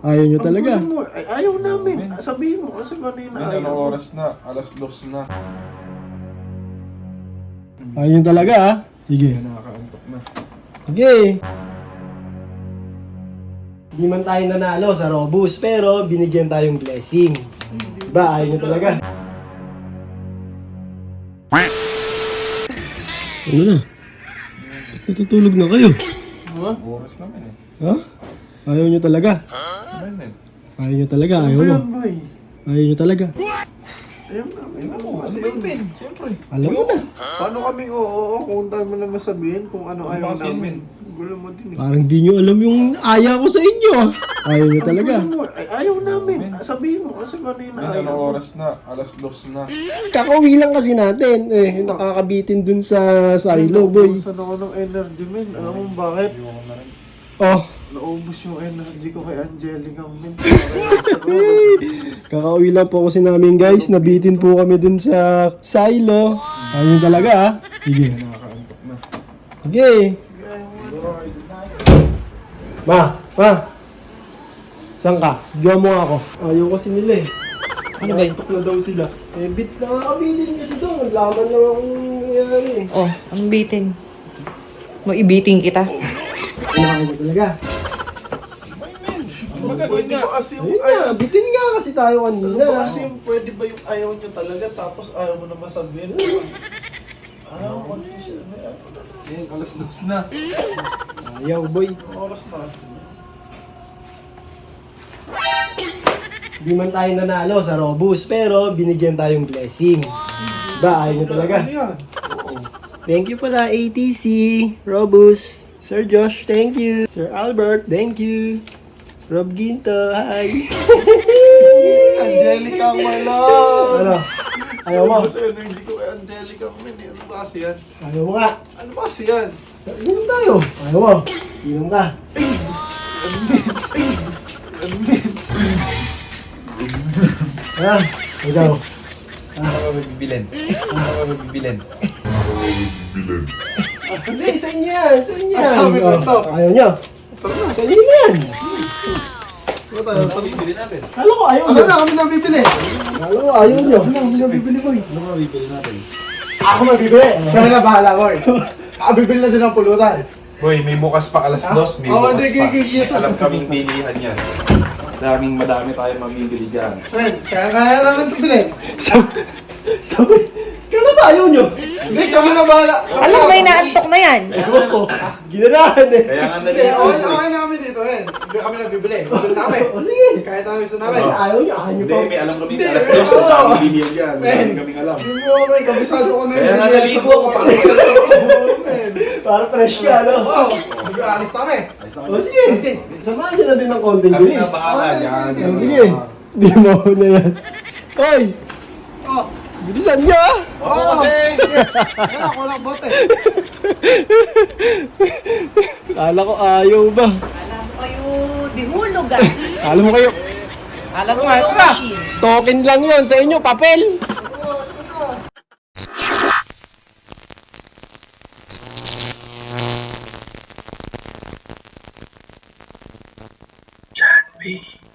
Ayaw nyo talaga. Mo, ayaw namin. Sabihin mo kasi kanina May ayaw. anong oras na? Alas 2 na. Ayaw nyo talaga ha. Sige. Kaya nakakaantok na. Sige. Hindi man tayo nanalo sa Robust, pero binigyan tayong blessing. Diba? Ayaw nyo talaga. Ano na? Natutulog na kayo. Oras naman eh. Ha? Ayaw nyo talaga. Ano yun? Ayaw nyo talaga. Ayaw Ayaw mo. boy. Ayaw nyo talaga. Ayaw namin. Ano ba yun, Ben? Siyempre. Alam mo na. Paano kami oo kung tayo mo naman sabihin kung ano ayaw Kasi yun, namin? Gulo mo din eh. Parang di nyo alam yung ayaw ko sa inyo. Ayaw nyo talaga. Gulo mo, ayaw namin. Sabihin mo kasi kanina May ayaw. anong oras na? Alas 2 na. Kakauwi lang kasi natin. Nakakabitin dun sa silo, boy. Saan ako ng energy, men? Alam mo bakit? Iwan ko na rin. Oh, Naubos yung energy ko kay Angelica, men. kakauwi lang po kasi namin guys. Nabitin po kami dun sa silo. Ayaw nyo talaga ha. Sige. Kaya nakakaantok na. Sige. Ma. Saan ka? Diyan mo ako. Ayaw kasi nila eh. Ano ba yun? Antok na daw sila. Nakakabitin kasi doon. Naglaman lang akong nangyayari eh. Oh, ang bitin. Ibiting kita. Ayaw nyo talaga. Pwede ba kasi yung Ayun na, bitin nga kasi tayo Ano kanina. ba kasi yung pwede ba yung ayaw nyo talaga tapos ayaw mo naman sabihin? Ayaw ko na siya. Yan, alas 2 na. Ayaw boy. Oras na kasi. Di man tayo nanalo sa Robust, pero binigyan tayong blessing. Diba? Ayaw nyo talaga. Ano yan? Thank you pala, ATC, Robust, Sir Josh, thank you. Sir Albert, thank you. Rob Ginto, hi. Angelica, my love! Ano? Ayaw mo? Kasi energy ko kay Angelica, men. Ano ba kasi yan? Ayaw mo nga. Ano ba kasi yan? Inom tayo. Ayaw mo? Inom ka. Ano men? Ah, ikaw. Ano ka magbibilin? Ano ka magbibilin? Hindi, sa inyo yan. Sa inyo yan. Ah, sabi ko to. Ayaw nyo. Sa inyo yan. Ano tayo? Ano bibili natin? Kala ko ayaw Ano nyo. na kami nabibili? Kala ko ayaw nyo. Ano kami nabibili, boy? Ano ka bibili natin? Ako mabibili. Kaya na bahala, boy. Ako bibili na din ang pulutan. Boy, may bukas pa alas 2. May Oo, bukas hindi, pa. kikikita. Alam kaming bilihan yan. Madami tayo mamimili dyan. Men, kaya namin ito bilhin. Sabi, kala ba ayaw nyo? Hindi, kami na bahala. Alam mo, inaantok na yan. Ewan ko. Ginanahan eh. Kaya nga Hindi, okay na kami dito, men. Hindi kami nabibili. Bibili na kami. O sige. Kahit ano gusto namin. Ayaw nyo. Ayaw nyo Hindi, pa. may alam kami Hindi, alas eh, 2. Ang oo. daming bilihan dyan. Men. Meron kaming alam. Hindi mo okay, kabisado ko na yun. Kaya nga Hindi, naligo sa- ako para sa Oo, men. Para fresh ka, no? Oo, mag-aalis na kami. O sige. Samahan nyo na din ng konting Kami bilis. na bahala dyan. O sige. Di mo na yan. Hoy! Oh, Bilisan nyo ah! oo, kasi. Yan ako lang bote. Kala ko ayaw ba? Alam mo kayo, dihulog ah. Alam mo kayo, Alam mo Tara. yung machine. token lang yon sa inyo, papel!